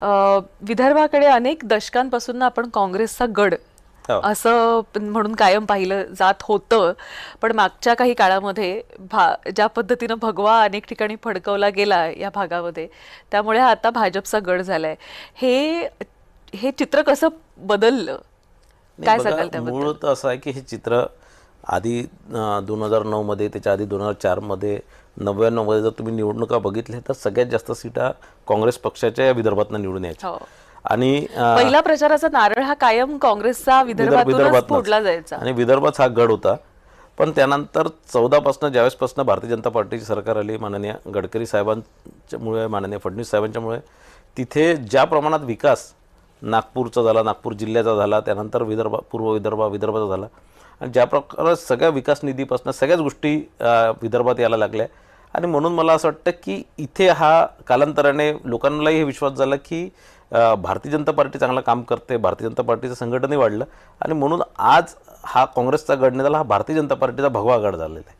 विदर्भाकडे अनेक दशकांपासून आपण काँग्रेसचा गड हो. असं म्हणून कायम पाहिलं जात होतं. पण मागच्या काही काळामध्ये ज्या पद्धतीनं भगवा अनेक ठिकाणी फडकवला गेला या भागामध्ये, त्यामुळे हा आता भाजपचा गड झालाय. हे हे चित्र कसं बदललं, काय बघा, सांगाल त्याबद्दल? मूळ तर असं आहे की हे चित्र आधी 2009 मध्ये, त्याच्या आधी 2004 मध्ये, 99 मध्ये जर तुम्ही निवडणुका बघितल्या तर सगळ्यात जास्त सीटा काँग्रेस पक्षाच्या या विदर्भातनं निवडून यायच्या. हो, आणि पहिला प्रचाराचा नारळ हा कायम काँग्रेसचा विदर्भातूनच फोडला जायचा. आणि विदर्भात हा गड होता. पण त्यानंतर 14 पासून ज्यावेळेसपासून भारतीय जनता पार्टीची सरकार आली, माननीय गडकरी साहेबांच्यामुळे, माननीय फडणवीस साहेबांच्यामुळे, तिथे ज्या प्रमाणात विकास नागपूरचा झाला, नागपूर जिल्ह्याचा झाला, त्यानंतर पूर्व विदर्भाचा झाला, आणि ज्या प्रकारे सगळ्या विकास निधीपासून सगळ्याच गोष्टी विदर्भात यायला लागल्या. आणि म्हणून मला असं वाटतं की इथे हा कालांतराने लोकांनाही हे विश्वास झाला की भारतीय जनता पार्टी चांगलं काम करते, भारतीय जनता पार्टीचं संघटनही वाढलं, आणि म्हणून आज हा काँग्रेसचा गड नाही झाला, हा भारतीय जनता पार्टीचा भगवा गड झालेला आहे.